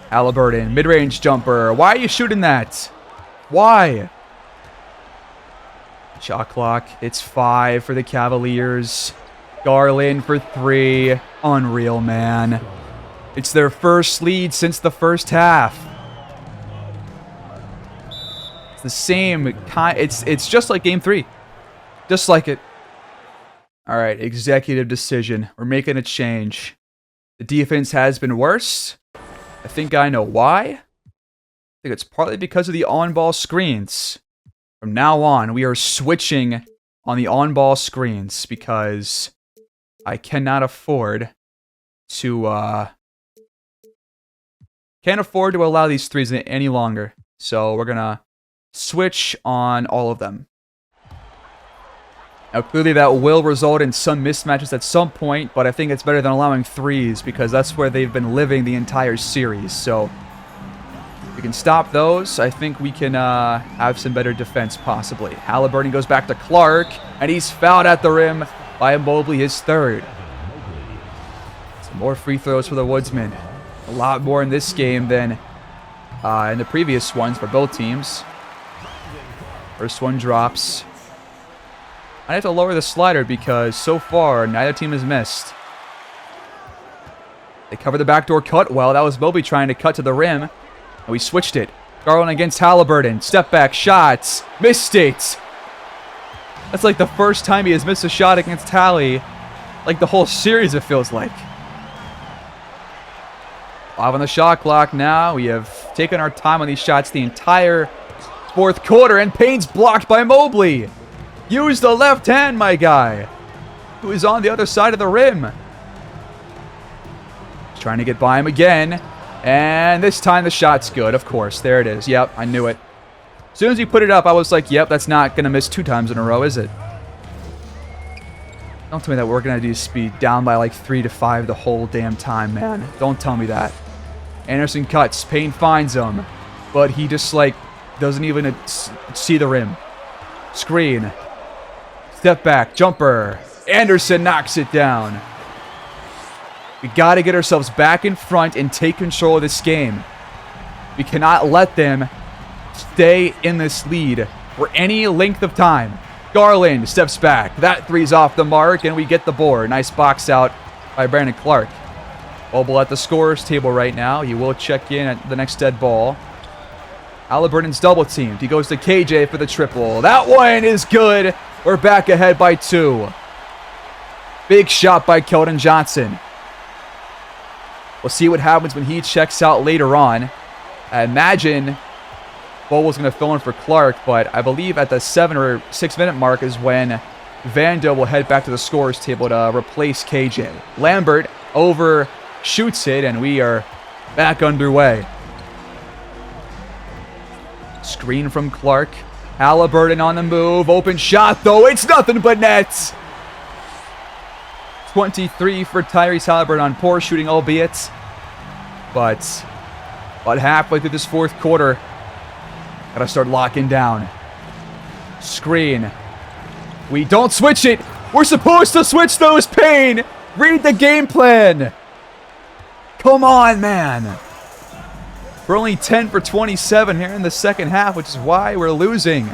Halliburton, mid-range jumper. Why are you shooting that? Why? Shot clock. It's 5 for the Cavaliers. Garland for 3. Unreal, man. It's their first lead since the first half. It's the same kind. It's just like game 3. Just like it. All right, executive decision. We're making a change. The defense has been worse. I think I know why. I think it's partly because of the on-ball screens. From now on, we are switching on the on-ball screens because I cannot afford to can't afford to allow these threes any longer. So we're gonna switch on all of them. Now, clearly that will result in some mismatches at some point, but I think it's better than allowing threes because that's where they've been living the entire series. So, if we can stop those, I think we can have some better defense, possibly. Halliburton goes back to Clark, and he's fouled at the rim by Mobley, his 3rd. Some more free throws for the Woodsmen. A lot more in this game than in the previous ones for both teams. First one drops. I have to lower the slider because so far neither team has missed. They cover the backdoor cut well. That was Mobley trying to cut to the rim. And we switched it. Garland against Halliburton. Step back shots. Missed it. That's like the first time he has missed a shot against Tally. Like the whole series, it feels like. 5 on the shot clock now. We have taken our time on these shots the entire 4th quarter. And Payne's blocked by Mobley. Use the left hand, my guy, who is on the other side of the rim. He's trying to get by him again. And this time the shot's good, of course. There it is. Yep, I knew it. As soon as he put it up, I was like, yep, that's not going to miss 2 times in a row, is it? Don't tell me that we're going to just be down by like 3 to 5 the whole damn time, man. Don't tell me that. Anderson cuts. Payne finds him. But he just, like, doesn't even see the rim. Screen. Step back, jumper. Anderson knocks it down. We got to get ourselves back in front and take control of this game. We cannot let them stay in this lead for any length of time. Garland steps back. That 3's off the mark, and we get the board. Nice box out by Brandon Clark. Mobile at the scorer's table right now. He will check in at the next dead ball. Halliburton's double teamed. He goes to KJ for the triple. That one is good. We're back ahead by 2. Big shot by Keldon Johnson. We'll see what happens when he checks out later on. I imagine Bowles going to fill in for Clark, but I believe at the 7 or 6 minute mark is when Vando will head back to the scorer's table to replace KJ. Lambert overshoots it, and we are back underway. Screen from Clark. Halliburton on the move. Open shot, though. It's nothing but nets. 23 for Tyrese Halliburton on poor shooting, albeit. But about halfway through this 4th quarter, gotta start locking down. Screen. We don't switch it. We're supposed to switch those, Payne. Read the game plan. Come on, man. We're only 10 for 27 here in the second half, which is why we're losing.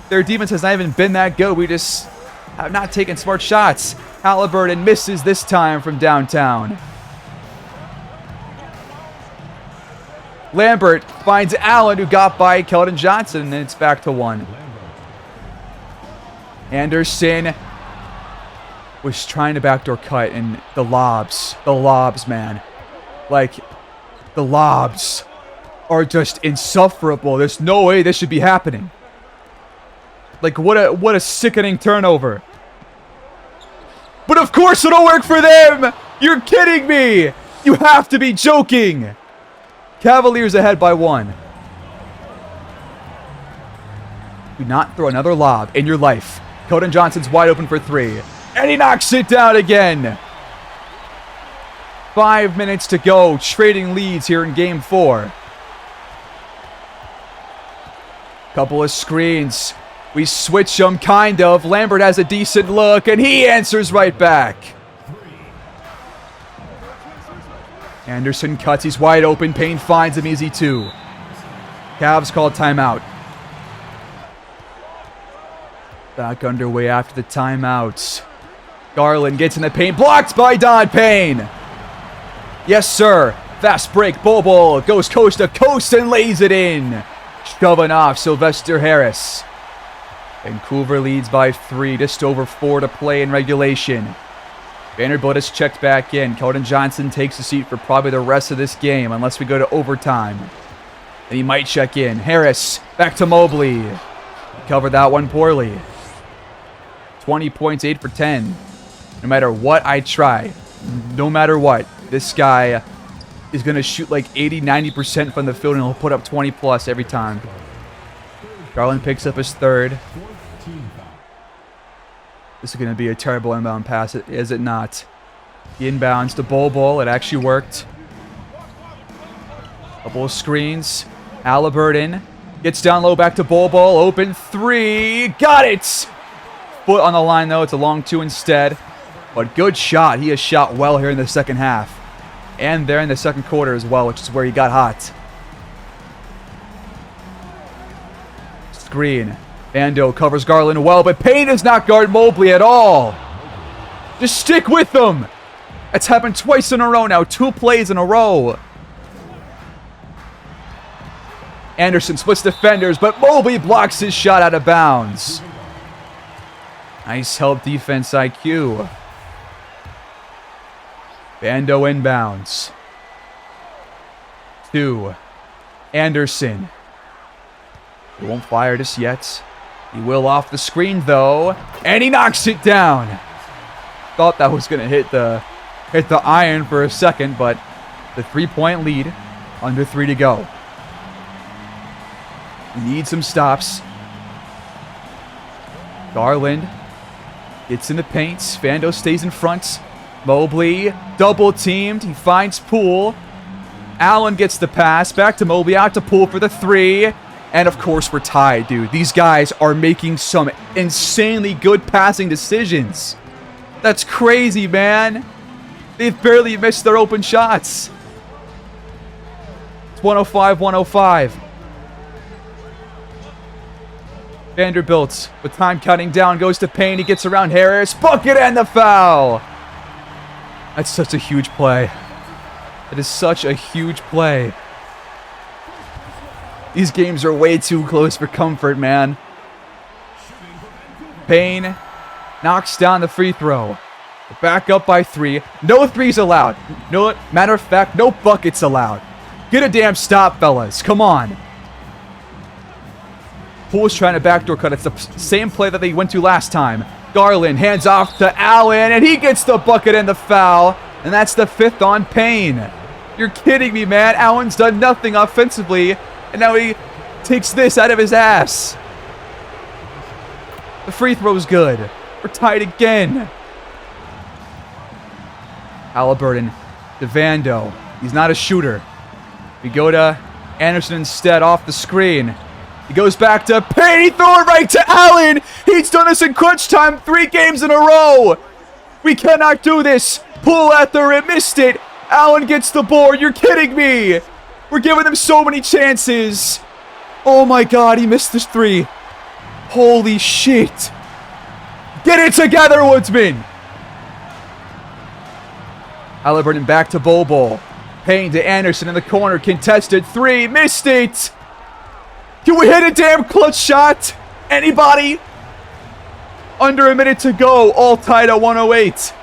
Their defense has not even been that good. We just have not taken smart shots. Halliburton misses this time from downtown. Lambert finds Allen, who got by Keldon Johnson, and then it's back to 1. Anderson was trying to backdoor cut, and the lobs, man. Like, the lobs. are just insufferable. There's no way this should be happening. Like, what a sickening turnover. But of course it'll work for them! You're kidding me! You have to be joking! Cavaliers ahead by 1. Do not throw another lob in your life. Keldon Johnson's wide open for 3. And he knocks it down again! 5 minutes to go. Trading leads here in Game 4. Couple of screens. We switch them, kind of. Lambert has a decent look, and he answers right back. Anderson cuts. He's wide open. Payne finds him. Easy 2. Cavs call timeout. Back underway after the timeouts. Garland gets in the paint. Blocked by Don Payne. Yes, sir. Fast break. Bol goes coast to coast and lays it in. Shoving off Sylvester Harris. Vancouver leads by 3. Just over 4 to play in regulation. Vanderbilt is checked back in. Keldon Johnson takes a seat for probably the rest of this game unless we go to overtime. And he might check in. Harris back to Mobley. Covered that one poorly. 20 points, 8 for 10. No matter what I try, no matter what, this guy is going to shoot like 80-90% from the field and he'll put up 20 plus every time. Garland picks up his 3rd. This is going to be a terrible inbound pass, is it not? He inbounds to Bol. It actually worked. Couple of screens. Halliburton gets down low, back to Bol. Open 3. Got it! Foot on the line, though. It's a long 2 instead. But good shot. He has shot well here in the second half. And there in the second quarter as well, which is where he got hot. Screen. Vando covers Garland well, but Payne does not guard Mobley at all. Just stick with them. It's happened twice in a row now. 2 plays in a row. Anderson splits defenders, but Mobley blocks his shot out of bounds. Nice help defense IQ. Vando inbounds. 2. Anderson. He won't fire just yet. He will off the screen though, and he knocks it down. Thought that was gonna hit the iron for a second, but the 3-point lead, under 3 to go. We need some stops. Garland gets in the paint. Vando stays in front. Mobley double teamed. He finds Poole. Allen gets the pass back to Mobley, out to Poole for the 3. And of course, we're tied, dude. These guys are making some insanely good passing decisions. That's crazy, man. They've barely missed their open shots. It's 105-105. Vanderbilt, with time counting down, goes to Payne. He gets around Harris. Bucket and the foul. That's such a huge play. It is such a huge play. These games are way too close for comfort, man. Payne knocks down the free throw. Back up by 3. No threes allowed. No, matter of fact, no buckets allowed. Get a damn stop, fellas. Come on. Poole's trying to backdoor cut. It's the same play that they went to last time. Garland hands off to Allen, and he gets the bucket and the foul. And that's the 5th on Payne. You're kidding me, man. Allen's done nothing offensively, and now he takes this out of his ass. The free throw's good. We're tied again. Halliburton to Vando. He's not a shooter. We go to Anderson instead off the screen. He goes back to Payne. He throws it right to Allen. He's done this in crunch time 3 games in a row. We cannot do this. Pull at the rim. Missed it. Allen gets the board. You're kidding me. We're giving them so many chances. Oh my God. He missed this 3. Holy shit. Get it together, Woodsman. Halliburton back to Bol. Payne to Anderson in the corner. Contested 3. Missed it. Can we hit a damn clutch shot? Anybody? Under a minute to go. All tied at 108.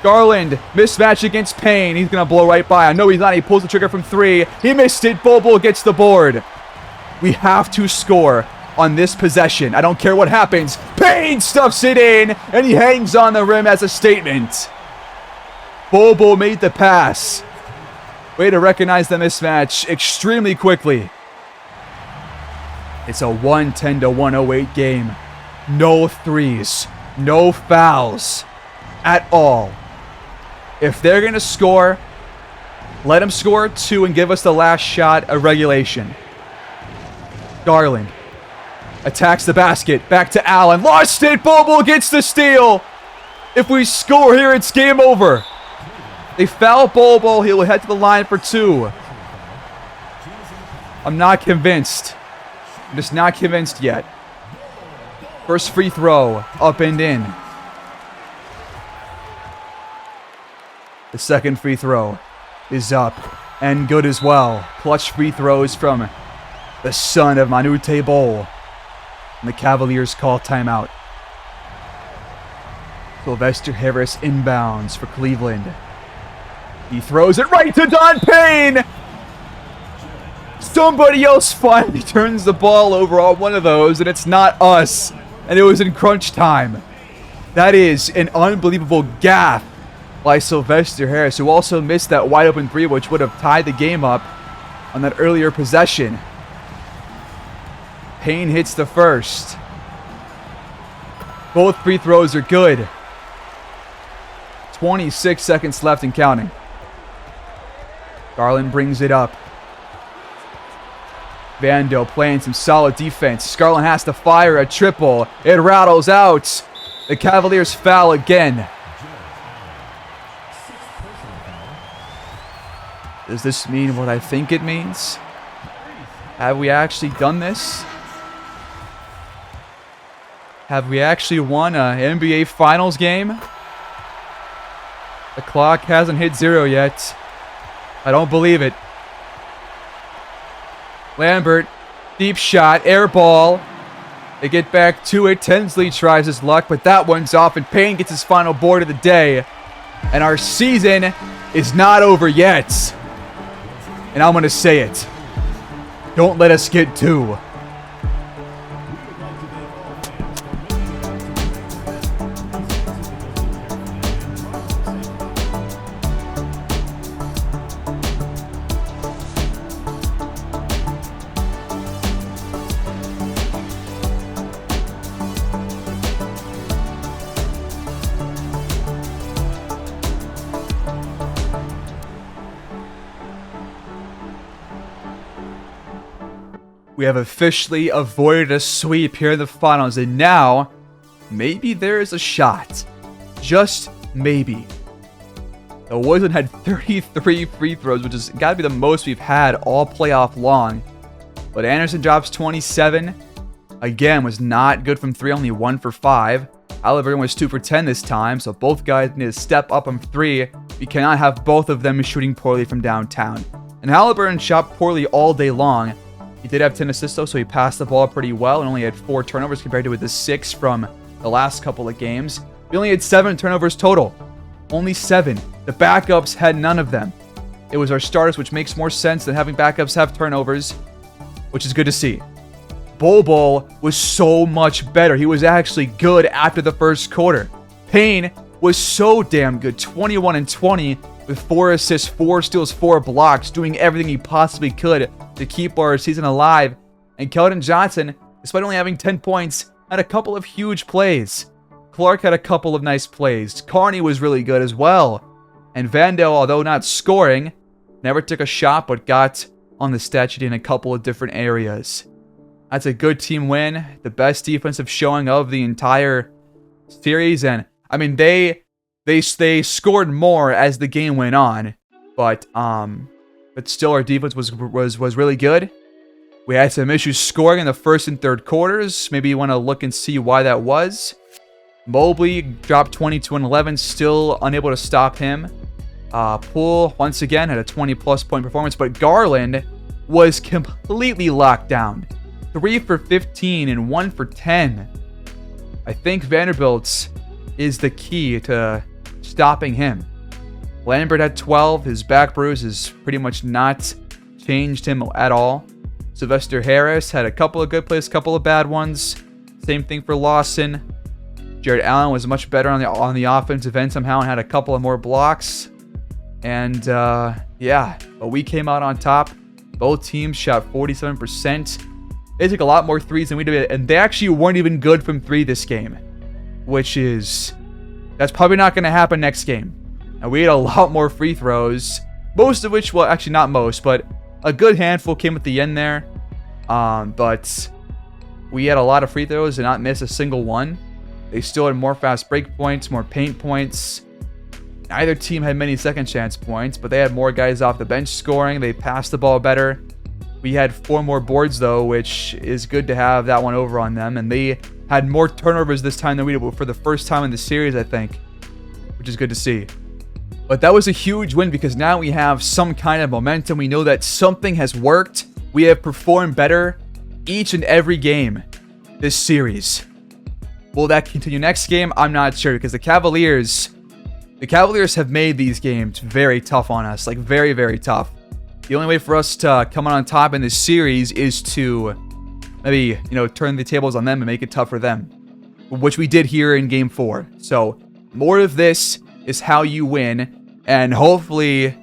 Garland, mismatch against Payne. He's going to blow right by. I know he's not. He pulls the trigger from 3. He missed it. Bobo gets the board. We have to score on this possession. I don't care what happens. Payne stuffs it in, and he hangs on the rim as a statement. Bobo made the pass. Way to recognize the mismatch extremely quickly. It's a 110 to 108 game. No threes. No fouls. At all. If they're going to score, let them score 2 and give us the last shot of regulation. Garland attacks the basket. Back to Allen. Lost it. Bobo gets the steal. If we score here, it's game over. They foul Bobo. He'll head to the line for 2. I'm not convinced. I'm just not convinced yet. First free throw. Up and in. The second free throw is up and good as well. Clutch free throws from the son of Manute Bol. And the Cavaliers call timeout. Sylvester Harris inbounds for Cleveland. He throws it right to Don Payne. Somebody else finally turns the ball over on one of those, and it's not us. And it was in crunch time. That is an unbelievable gaffe by Sylvester Harris, who also missed that wide open 3, which would have tied the game up on that earlier possession. Payne hits the first. Both free throws are good. 26 seconds left and counting. Garland brings it up. Vando playing some solid defense. Garland has to fire a triple. It rattles out. The Cavaliers foul again. Does this mean what I think it means? Have we actually done this? Have we actually won an NBA Finals game? The clock hasn't hit 0 yet. I don't believe it. Lambert, deep shot, air ball. They get back to it. Tinsley tries his luck, but that one's off, and Payne gets his final board of the day. And our season is not over yet. And I'm going to say it. Don't let us get 2. We have officially avoided a sweep here in the finals, and now maybe there is a shot. Just maybe. The Woodsmen had 33 free throws, which has got to be the most we've had all playoff long. But Anderson drops 27. Again, was not good from 3, only 1 for 5. Halliburton was 2 for 10 this time, so both guys need to step up from 3. We cannot have both of them shooting poorly from downtown. And Halliburton shot poorly all day long. He did have 10 assists though, so he passed the ball pretty well and only had 4 turnovers compared to the 6 from the last couple of games. We only had 7 turnovers total. Only 7. The backups had none of them. It was our starters, which makes more sense than having backups have turnovers, which is good to see. Bobo was so much better. He was actually good after the first quarter. Payne was so damn good. 21 and 20 with 4 assists, 4 steals, 4 blocks, doing everything he possibly could to keep our season alive. And Keldon Johnson, despite only having 10 points, had a couple of huge plays. Clark had a couple of nice plays. Carney was really good as well. And Vando, although not scoring, never took a shot but got on the stat sheet in a couple of different areas. That's a good team win. The best defensive showing of the entire series. And I mean, they scored more as the game went on, but still our defense was really good. We had some issues scoring in the first and third quarters. Maybe you want to look and see why that was. Mobley dropped 22 and 11, still unable to stop him. Poole once again had a 20+ point performance, but Garland was completely locked down. 3 for 15 and 1 for 10. I think Vanderbilt's is the key to stopping him. Lambert had 12. His back bruise has pretty much not changed him at all. Sylvester Harris had a couple of good plays, a couple of bad ones. Same thing for Lawson. Jared Allen was much better on the offensive end somehow and had a couple of more blocks. And yeah, but we came out on top. Both teams shot 47%. They took a lot more threes than we did, and they actually weren't even good from three this game, that's probably not going to happen next game. And we had a lot more free throws, most of which, well, actually not most, but a good handful came at the end there. But we had a lot of free throws and not miss a single one. They still had more fast break points, more paint points. Neither team had many second chance points, but they had more guys off the bench scoring. They passed the ball better. We had 4 more boards, though, which is good to have that one over on them. And they had more turnovers this time than we did for the first time in the series, I think, which is good to see. But that was a huge win because now we have some kind of momentum. We know that something has worked. We have performed better each and every game this series. Will that continue next game? I'm not sure because the Cavaliers have made these games very tough on us, like very, very tough. The only way for us to come on top in this series is to maybe, turn the tables on them and make it tough for them, which we did here in Game 4. So more of this is how you win, and hopefully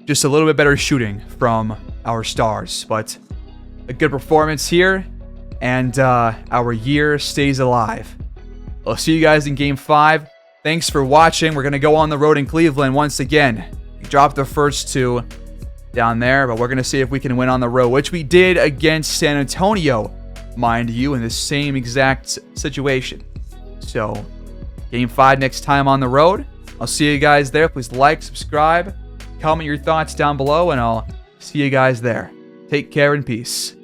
just a little bit better shooting from our stars. But a good performance here, and our year stays alive. I'll see you guys in Game 5. Thanks for watching. We're going to go on the road in Cleveland once again. We dropped the first 2 down there, but we're going to see if we can win on the road, which we did against San Antonio, mind you, in the same exact situation. So, Game 5 next time on the road. I'll see you guys there. Please like, subscribe, comment your thoughts down below, and I'll see you guys there. Take care and peace.